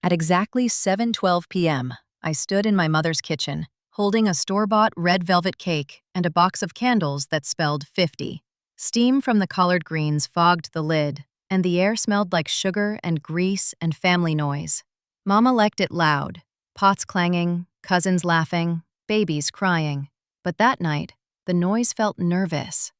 At exactly 7:12 p.m., I stood in my mother's kitchen, holding a store-bought red velvet cake and a box of candles that spelled 50. Steam from the collard greens fogged the lid, and the air smelled like sugar and grease and family noise. Mama liked it loud, pots clanging, cousins laughing, babies crying. But that night, the noise felt nervous,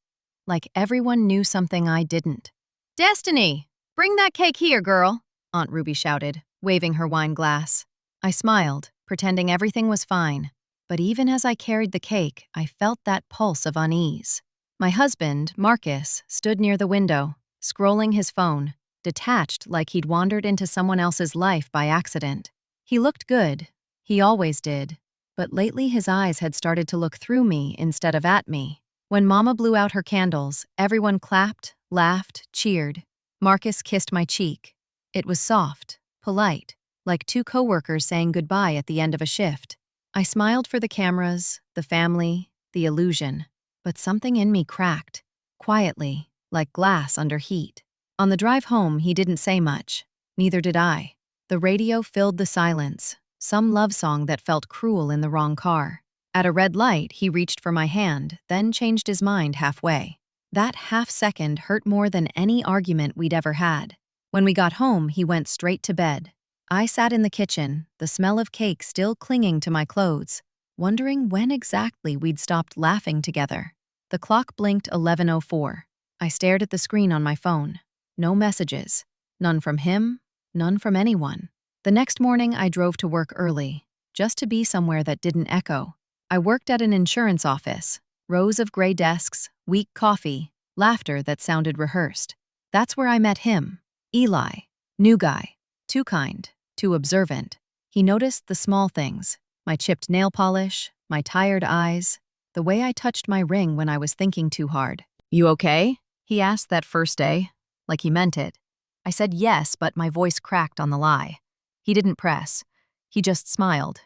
like everyone knew something I didn't. "Destiny! Bring that cake here, girl!" Aunt Ruby shouted, waving her wine glass. I smiled, pretending everything was fine. But even as I carried the cake, I felt that pulse of unease. My husband, Marcus, stood near the window, scrolling his phone, detached like he'd wandered into someone else's life by accident. He looked good. He always did. But lately his eyes had started to look through me instead of at me. When Mama blew out her candles, everyone clapped, laughed, cheered. Marcus kissed my cheek. It was soft, polite, like two coworkers saying goodbye at the end of a shift. I smiled for the cameras, the family, the illusion. But something in me cracked, quietly, like glass under heat. On the drive home, he didn't say much. Neither did I. The radio filled the silence, some love song that felt cruel in the wrong car. At a red light, he reached for my hand, then changed his mind halfway. That half second hurt more than any argument we'd ever had. When we got home, he went straight to bed. I sat in the kitchen, the smell of cake still clinging to my clothes, wondering when exactly we'd stopped laughing together. The clock blinked 11:04. I stared at the screen on my phone. No messages. None from him, none from anyone. The next morning, I drove to work early, just to be somewhere that didn't echo. I worked at an insurance office. Rows of gray desks, weak coffee, laughter that sounded rehearsed. That's where I met him. Eli. New guy. Too kind. Too observant. He noticed the small things. My chipped nail polish, my tired eyes, the way I touched my ring when I was thinking too hard. "You okay?" he asked that first day, like he meant it. I said yes, but my voice cracked on the lie. He didn't press. He just smiled.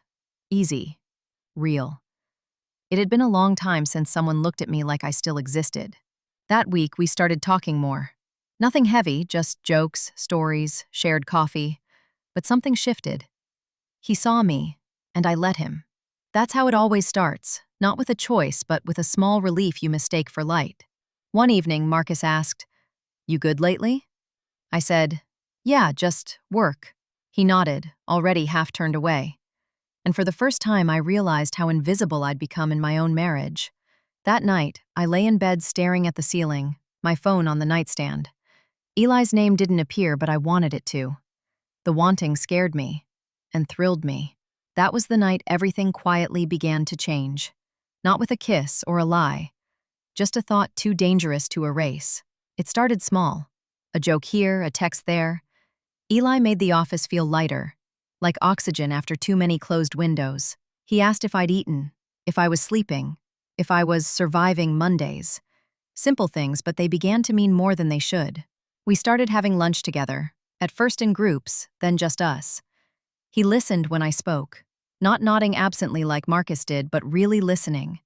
Easy. Real. It had been a long time since someone looked at me like I still existed. That week, we started talking more. Nothing heavy, just jokes, stories, shared coffee. But something shifted. He saw me, and I let him. That's how it always starts, not with a choice, but with a small relief you mistake for light. One evening, Marcus asked, "You good lately?" I said, "Yeah, just work." He nodded, already half turned away. And for the first time, I realized how invisible I'd become in my own marriage. That night, I lay in bed staring at the ceiling, my phone on the nightstand. Eli's name didn't appear, but I wanted it to. The wanting scared me and thrilled me. That was the night everything quietly began to change. Not with a kiss or a lie, just a thought too dangerous to erase. It started small. A joke here, a text there. Eli made the office feel lighter, like oxygen after too many closed windows. He asked if I'd eaten, if I was sleeping, if I was surviving Mondays. Simple things, but they began to mean more than they should. We started having lunch together, at first in groups, then just us. He listened when I spoke, not nodding absently like Marcus did, but really listening.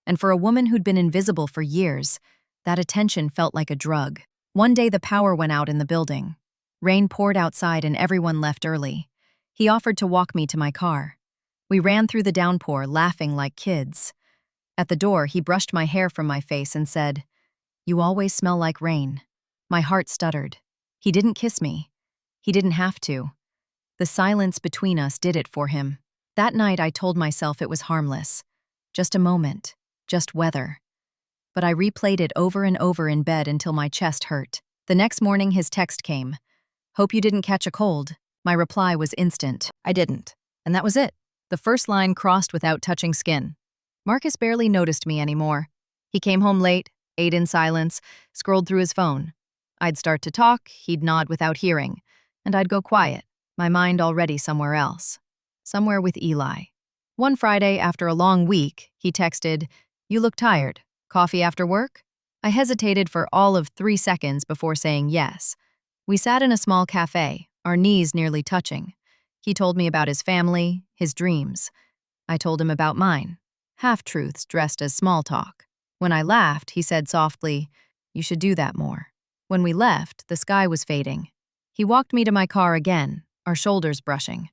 And for a woman who'd been invisible for years, that attention felt like a drug. One day the power went out in the building. Rain poured outside and everyone left early. He offered to walk me to my car. We ran through the downpour, laughing like kids. At the door, he brushed my hair from my face and said, "You always smell like rain." My heart stuttered. He didn't kiss me. He didn't have to. The silence between us did it for him. That night I told myself it was harmless. Just a moment. Just weather. But I replayed it over and over in bed until my chest hurt. The next morning his text came. "Hope you didn't catch a cold." My reply was instant. I didn't. And that was it. The first line crossed without touching skin. Marcus barely noticed me anymore. He came home late, ate in silence, scrolled through his phone. I'd start to talk, he'd nod without hearing, and I'd go quiet, my mind already somewhere else. Somewhere with Eli. One Friday, after a long week, he texted, "You look tired. Coffee after work?" I hesitated for all of 3 seconds before saying yes. We sat in a small cafe, our knees nearly touching. He told me about his family, his dreams. I told him about mine. Half-truths dressed as small talk. When I laughed, he said softly, "You should do that more." When we left, the sky was fading. He walked me to my car again, our shoulders brushing.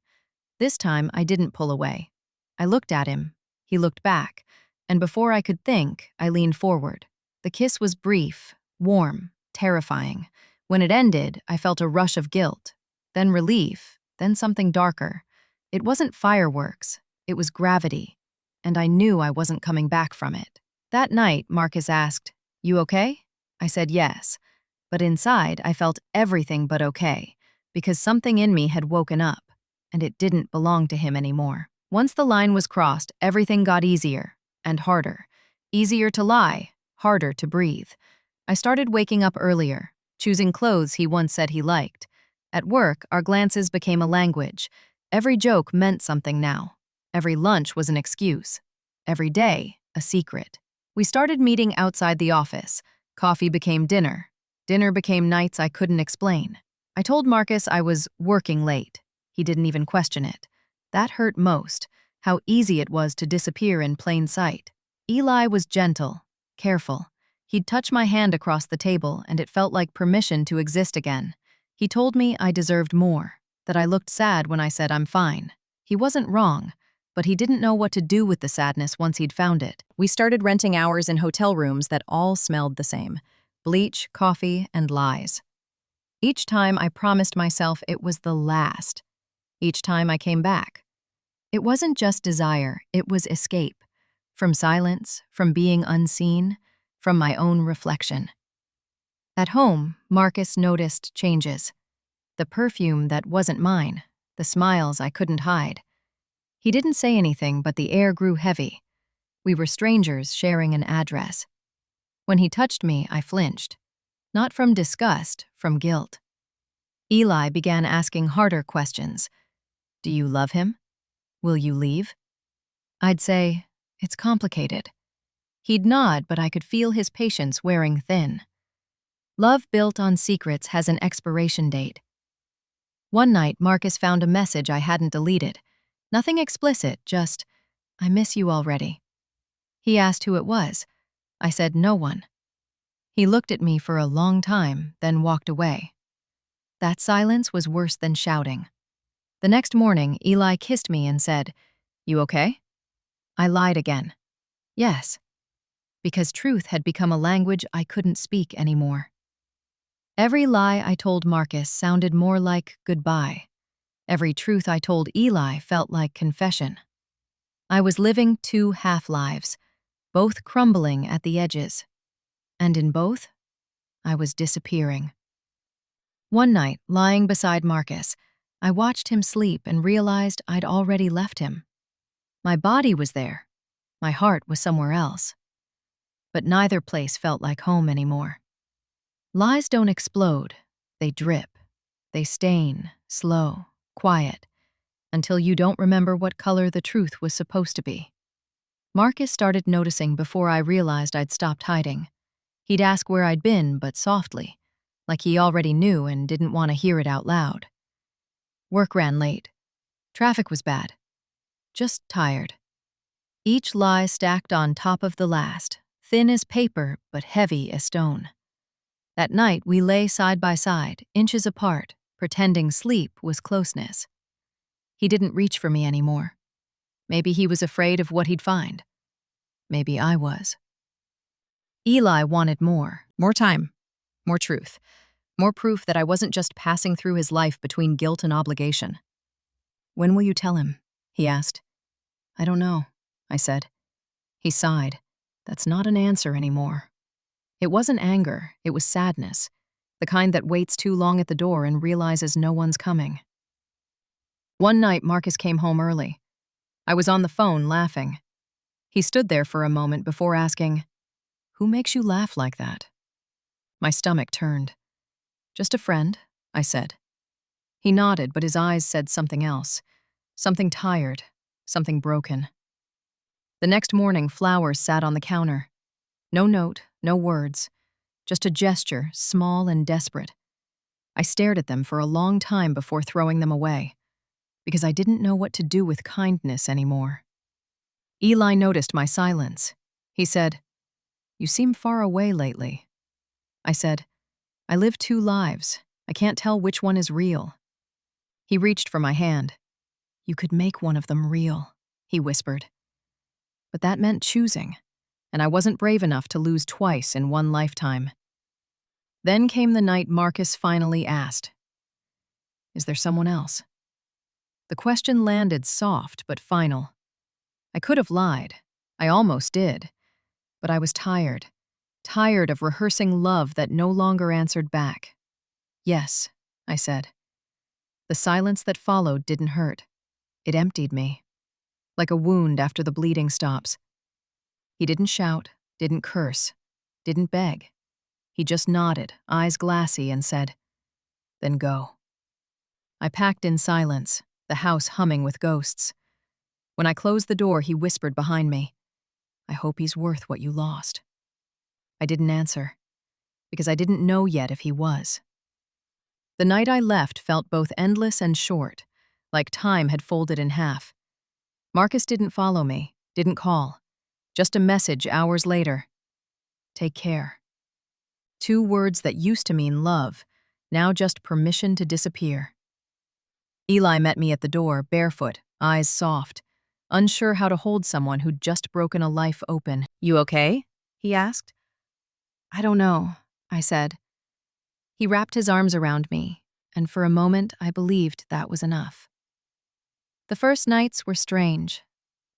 This time, I didn't pull away. I looked at him. He looked back. And before I could think, I leaned forward. The kiss was brief, warm, terrifying. When it ended, I felt a rush of guilt, then relief, then something darker. It wasn't fireworks, it was gravity, and I knew I wasn't coming back from it. That night, Marcus asked, "You okay?" I said yes, but inside I felt everything but okay, because something in me had woken up, and it didn't belong to him anymore. Once the line was crossed, everything got easier and harder. Easier to lie, harder to breathe. I started waking up earlier, choosing clothes he once said he liked. At work, our glances became a language. Every joke meant something now. Every lunch was an excuse. Every day, a secret. We started meeting outside the office. Coffee became dinner. Dinner became nights I couldn't explain. I told Marcus I was working late. He didn't even question it. That hurt most, how easy it was to disappear in plain sight. Eli was gentle, careful. He'd touch my hand across the table, and it felt like permission to exist again. He told me I deserved more, that I looked sad when I said I'm fine. He wasn't wrong, but he didn't know what to do with the sadness once he'd found it. We started renting hours in hotel rooms that all smelled the same: bleach, coffee, and lies. Each time I promised myself it was the last. Each time I came back. It wasn't just desire, it was escape. From silence, from being unseen, from my own reflection. At home, Marcus noticed changes. The perfume that wasn't mine, the smiles I couldn't hide. He didn't say anything, but the air grew heavy. We were strangers sharing an address. When he touched me, I flinched. Not from disgust, from guilt. Eli began asking harder questions. Do you love him? Will you leave? I'd say, it's complicated. He'd nod, but I could feel his patience wearing thin. Love built on secrets has an expiration date. One night, Marcus found a message I hadn't deleted. Nothing explicit, just, I miss you already. He asked who it was. I said no one. He looked at me for a long time, then walked away. That silence was worse than shouting. The next morning, Eli kissed me and said, You okay? I lied again. Yes. Because truth had become a language I couldn't speak anymore. Every lie I told Marcus sounded more like goodbye. Every truth I told Eli felt like confession. I was living two half-lives, both crumbling at the edges. And in both, I was disappearing. One night, lying beside Marcus, I watched him sleep and realized I'd already left him. My body was there. My heart was somewhere else. But neither place felt like home anymore. Lies don't explode. They drip. They stain, slow, quiet, until you don't remember what color the truth was supposed to be. Marcus started noticing before I realized I'd stopped hiding. He'd ask where I'd been, but softly, like he already knew and didn't want to hear it out loud. Work ran late. Traffic was bad. Just tired. Each lie stacked on top of the last, thin as paper but heavy as stone. That night, we lay side by side, inches apart, pretending sleep was closeness. He didn't reach for me anymore. Maybe he was afraid of what he'd find. Maybe I was. Eli wanted more. More time. More truth. More proof that I wasn't just passing through his life between guilt and obligation. When will you tell him? He asked. I don't know, I said. He sighed. That's not an answer anymore. It wasn't anger, it was sadness, the kind that waits too long at the door and realizes no one's coming. One night, Marcus came home early. I was on the phone, laughing. He stood there for a moment before asking, Who makes you laugh like that? My stomach turned. Just a friend, I said. He nodded, but his eyes said something else. Something tired, something broken. The next morning, flowers sat on the counter. No note, no words, just a gesture, small and desperate. I stared at them for a long time before throwing them away, because I didn't know what to do with kindness anymore. Eli noticed my silence. He said, You seem far away lately. I said, I live two lives. I can't tell which one is real. He reached for my hand. "You could make one of them real," he whispered. But that meant choosing, and I wasn't brave enough to lose twice in one lifetime. Then came the night Marcus finally asked, "Is there someone else?" The question landed soft but final. I could have lied. I almost did. But I was tired. Tired of rehearsing love that no longer answered back. "Yes," I said. The silence that followed didn't hurt. It emptied me, like a wound after the bleeding stops. He didn't shout, didn't curse, didn't beg. He just nodded, eyes glassy, and said, "Then go." I packed in silence, the house humming with ghosts. When I closed the door, he whispered behind me, "I hope he's worth what you lost." I didn't answer, because I didn't know yet if he was. The night I left felt both endless and short, like time had folded in half. Marcus didn't follow me, didn't call. Just a message hours later. "Take care." 2 words that used to mean love, now just permission to disappear. Eli met me at the door, barefoot, eyes soft, unsure how to hold someone who'd just broken a life open. "You okay?" he asked. "I don't know," I said. He wrapped his arms around me, and for a moment I believed that was enough. The first nights were strange.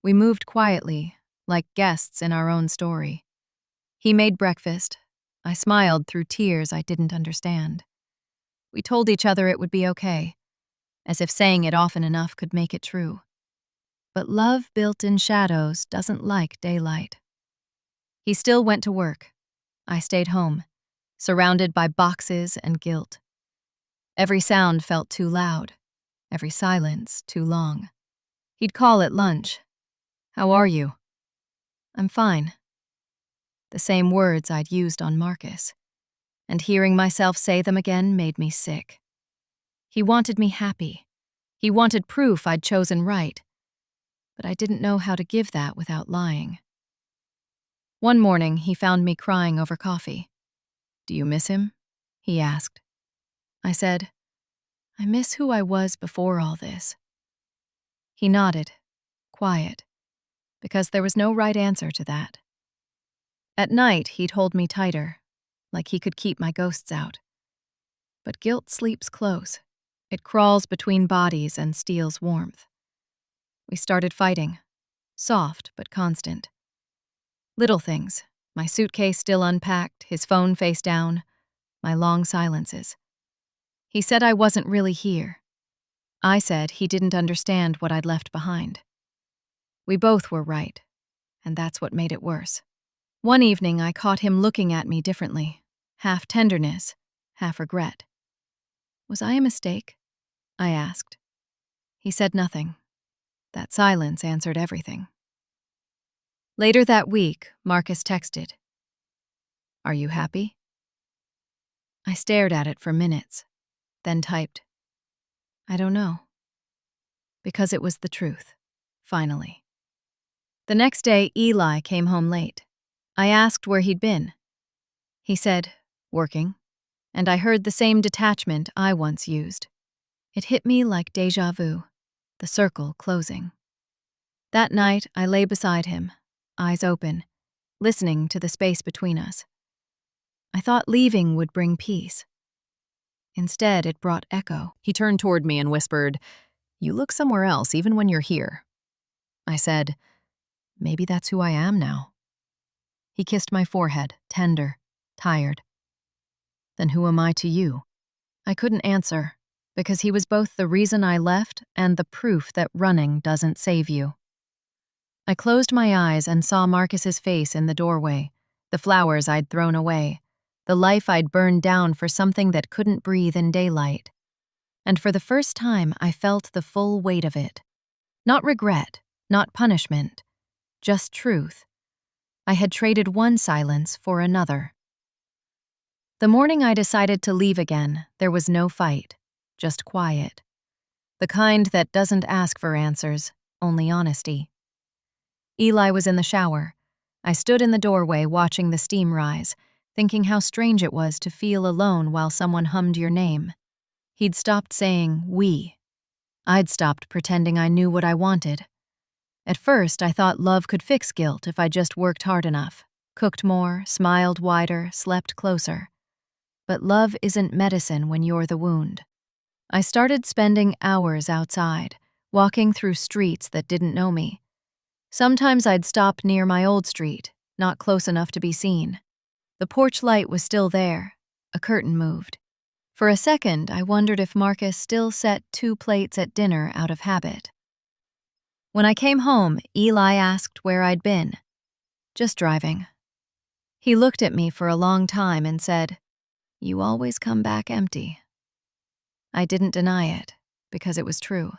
We moved quietly, like guests in our own story. He made breakfast. I smiled through tears I didn't understand. We told each other it would be okay, as if saying it often enough could make it true. But love built in shadows doesn't like daylight. He still went to work. I stayed home, surrounded by boxes and guilt. Every sound felt too loud, every silence too long. He'd call at lunch. "How are you?" "I'm fine." The same words I'd used on Marcus, and hearing myself say them again made me sick. He wanted me happy. He wanted proof I'd chosen right, but I didn't know how to give that without lying. One morning, he found me crying over coffee. "Do you miss him?" he asked. I said, "I miss who I was before all this." He nodded, quiet, because there was no right answer to that. At night, he'd hold me tighter, like he could keep my ghosts out. But guilt sleeps close. It crawls between bodies and steals warmth. We started fighting, soft but constant. Little things, my suitcase still unpacked, his phone face down, my long silences. He said I wasn't really here. I said he didn't understand what I'd left behind. We both were right, and that's what made it worse. One evening, I caught him looking at me differently, half tenderness, half regret. "Was I a mistake?" I asked. He said nothing. That silence answered everything. Later that week, Marcus texted, "Are you happy?" I stared at it for minutes, then typed, "I don't know." Because it was the truth, finally. The next day, Eli came home late. I asked where he'd been. He said, "Working," and I heard the same detachment I once used. It hit me like déjà vu, the circle closing. That night, I lay beside him, eyes open, listening to the space between us. I thought leaving would bring peace. Instead, it brought echo. He turned toward me and whispered, "You look somewhere else even when you're here." I said, "Maybe that's who I am now." He kissed my forehead, tender, tired. "Then who am I to you?" I couldn't answer, because he was both the reason I left and the proof that running doesn't save you. I closed my eyes and saw Marcus's face in the doorway, the flowers I'd thrown away, the life I'd burned down for something that couldn't breathe in daylight. And for the first time, I felt the full weight of it. Not regret, not punishment, just truth. I had traded one silence for another. The morning I decided to leave again, there was no fight, just quiet. The kind that doesn't ask for answers, only honesty. Eli was in the shower. I stood in the doorway watching the steam rise, thinking how strange it was to feel alone while someone hummed your name. He'd stopped saying "we," I'd stopped pretending I knew what I wanted. At first, I thought love could fix guilt if I just worked hard enough, cooked more, smiled wider, slept closer. But love isn't medicine when you're the wound. I started spending hours outside, walking through streets that didn't know me. Sometimes I'd stop near my old street, not close enough to be seen. The porch light was still there. A curtain moved. For a second, I wondered if Marcus still set 2 plates at dinner out of habit. When I came home, Eli asked where I'd been. Just driving. He looked at me for a long time and said, "You always come back empty." I didn't deny it, because it was true.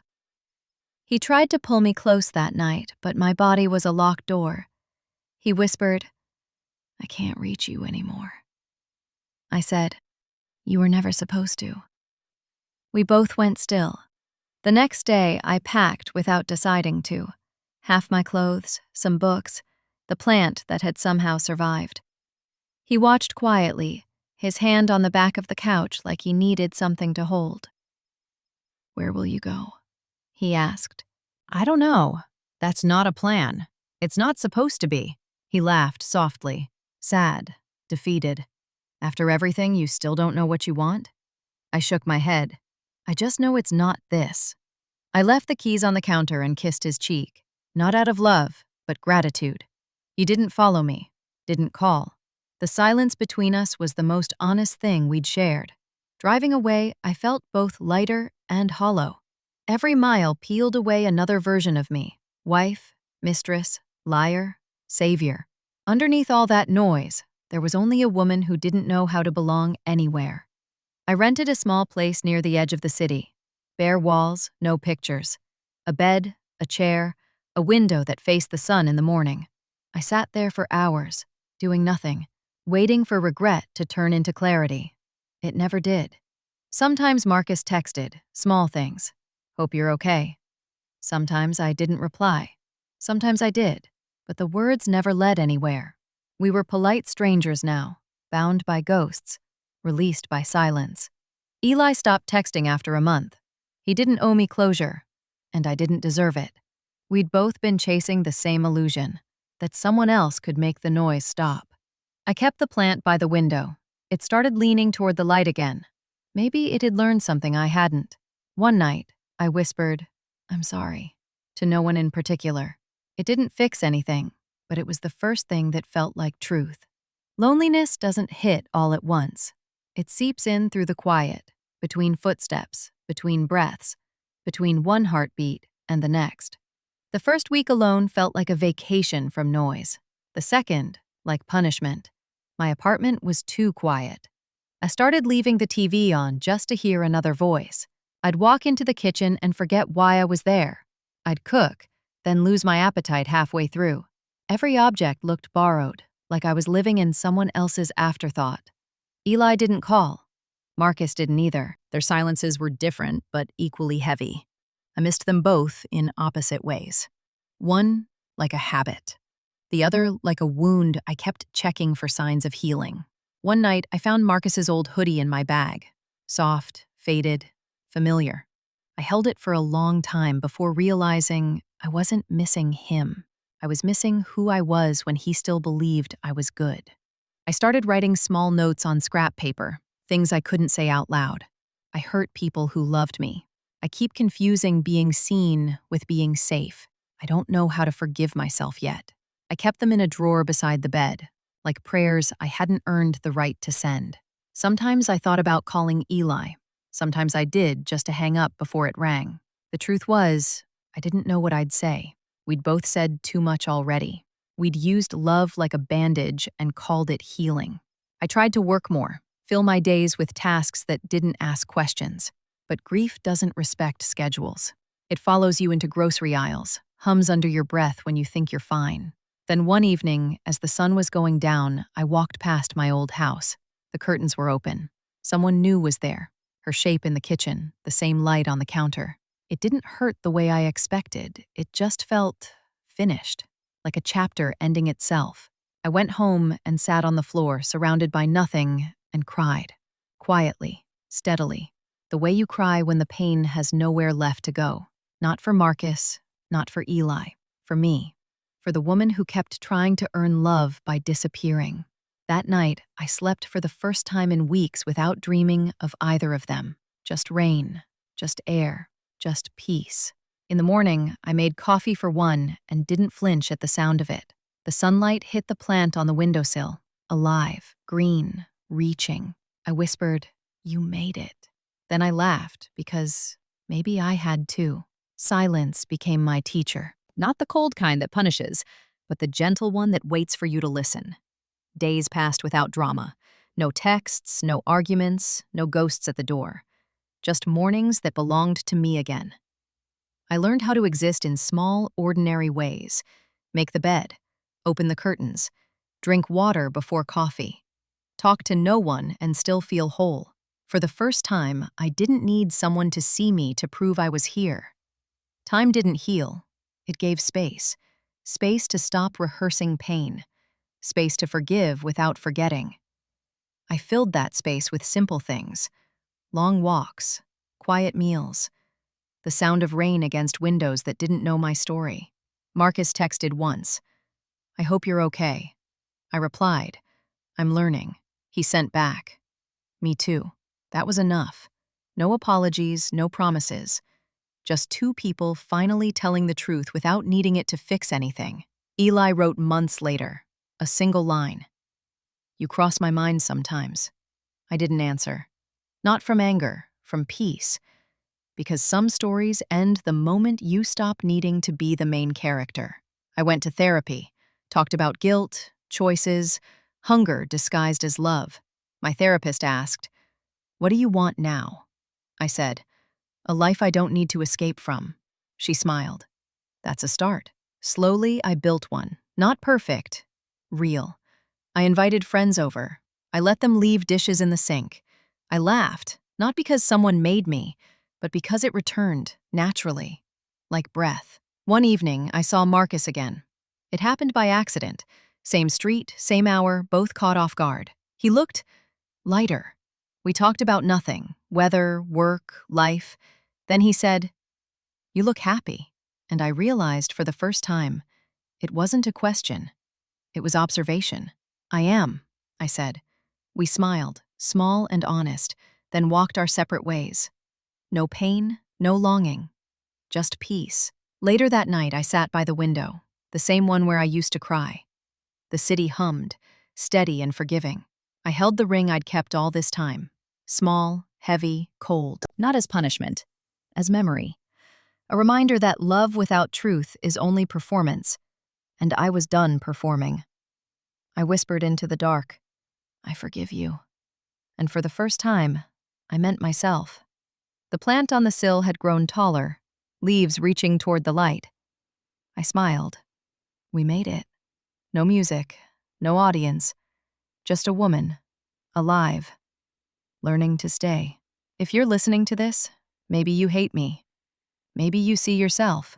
He tried to pull me close that night, but my body was a locked door. He whispered, "I can't reach you anymore." I said, "You were never supposed to." We both went still. The next day, I packed without deciding to. Half my clothes, some books, the plant that had somehow survived. He watched quietly, his hand on the back of the couch like he needed something to hold. "Where will you go?" he asked. "I don't know. That's not a plan. It's not supposed to be." He laughed softly, sad, defeated. "After everything, you still don't know what you want?" I shook my head. "I just know it's not this." I left the keys on the counter and kissed his cheek, not out of love, but gratitude. He didn't follow me, didn't call. The silence between us was the most honest thing we'd shared. Driving away, I felt both lighter and hollow. Every mile peeled away another version of me: wife, mistress, liar, savior. Underneath all that noise, there was only a woman who didn't know how to belong anywhere. I rented a small place near the edge of the city. Bare walls, no pictures. A bed, a chair, a window that faced the sun in the morning. I sat there for hours, doing nothing, waiting for regret to turn into clarity. It never did. Sometimes Marcus texted, small things. "Hope you're okay." Sometimes I didn't reply. Sometimes I did, but the words never led anywhere. We were polite strangers now, bound by ghosts, released by silence. Eli stopped texting after a month. He didn't owe me closure, and I didn't deserve it. We'd both been chasing the same illusion, that someone else could make the noise stop. I kept the plant by the window. It started leaning toward the light again. Maybe it had learned something I hadn't. One night, I whispered, "I'm sorry," to no one in particular. It didn't fix anything, but it was the first thing that felt like truth. Loneliness doesn't hit all at once. It seeps in through the quiet, between footsteps, between breaths, between one heartbeat and the next. The first week alone felt like a vacation from noise. The second, like punishment. My apartment was too quiet. I started leaving the TV on just to hear another voice. I'd walk into the kitchen and forget why I was there. I'd cook, then lose my appetite halfway through. Every object looked borrowed, like I was living in someone else's afterthought. Eli didn't call. Marcus didn't either. Their silences were different, but equally heavy. I missed them both in opposite ways. One, like a habit. The other, like a wound I kept checking for signs of healing. One night, I found Marcus's old hoodie in my bag. Soft, faded, familiar. I held it for a long time before realizing I wasn't missing him. I was missing who I was when he still believed I was good. I started writing small notes on scrap paper, things I couldn't say out loud. I hurt people who loved me. I keep confusing being seen with being safe. I don't know how to forgive myself yet. I kept them in a drawer beside the bed, like prayers I hadn't earned the right to send. Sometimes I thought about calling Eli. Sometimes I did, just to hang up before it rang. The truth was, I didn't know what I'd say. We'd both said too much already. We'd used love like a bandage and called it healing. I tried to work more, fill my days with tasks that didn't ask questions. But grief doesn't respect schedules. It follows you into grocery aisles, hums under your breath when you think you're fine. Then one evening, as the sun was going down, I walked past my old house. The curtains were open. Someone new was there, her shape in the kitchen, the same light on the counter. It didn't hurt the way I expected. It just felt finished, like a chapter ending itself. I went home and sat on the floor, surrounded by nothing, and cried. Quietly, steadily. The way you cry when the pain has nowhere left to go. Not for Marcus, not for Eli, for me. For the woman who kept trying to earn love by disappearing. That night, I slept for the first time in weeks without dreaming of either of them. Just rain, just air, just peace. In the morning, I made coffee for one and didn't flinch at the sound of it. The sunlight hit the plant on the windowsill, alive, green, reaching. I whispered, "You made it." Then I laughed because maybe I had too. Silence became my teacher. Not the cold kind that punishes, but the gentle one that waits for you to listen. Days passed without drama. No texts, no arguments, no ghosts at the door. Just mornings that belonged to me again. I learned how to exist in small, ordinary ways. Make the bed, open the curtains, drink water before coffee, talk to no one and still feel whole. For the first time, I didn't need someone to see me to prove I was here. Time didn't heal. It gave space. Space to stop rehearsing pain. Space to forgive without forgetting. I filled that space with simple things. Long walks, quiet meals, the sound of rain against windows that didn't know my story. Marcus texted once, "I hope you're okay." I replied, "I'm learning." He sent back, "Me too." That was enough. No apologies, no promises. Just two people finally telling the truth without needing it to fix anything. Eli wrote months later, a single line. "You cross my mind sometimes." I didn't answer. Not from anger, from peace. Because some stories end the moment you stop needing to be the main character. I went to therapy, talked about guilt, choices, hunger disguised as love. My therapist asked, "What do you want now?" I said, "A life I don't need to escape from." She smiled. That's a start. Slowly, I built one. Not perfect, real. I invited friends over. I let them leave dishes in the sink. I laughed, not because someone made me, but because it returned, naturally, like breath. One evening, I saw Marcus again. It happened by accident. Same street, same hour, both caught off guard. He looked lighter. We talked about nothing, weather, work, life. Then he said, "You look happy." And I realized for the first time, it wasn't a question. It was observation. "I am," I said. We smiled, small and honest, then walked our separate ways. No pain, no longing, just peace. Later that night, I sat by the window, the same one where I used to cry. The city hummed, steady and forgiving. I held the ring I'd kept all this time, small, heavy, cold. Not as punishment, as memory. A reminder that love without truth is only performance, and I was done performing. I whispered into the dark, "I forgive you." And for the first time, I meant myself. The plant on the sill had grown taller, leaves reaching toward the light. I smiled. We made it. No music, no audience, just a woman, alive, learning to stay. If you're listening to this, maybe you hate me. Maybe you see yourself.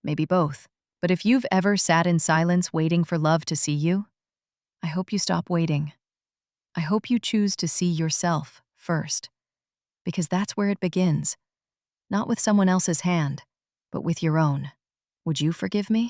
Maybe both. But if you've ever sat in silence waiting for love to see you, I hope you stop waiting. I hope you choose to see yourself first. Because that's where it begins. Not with someone else's hand, but with your own. Would you forgive me?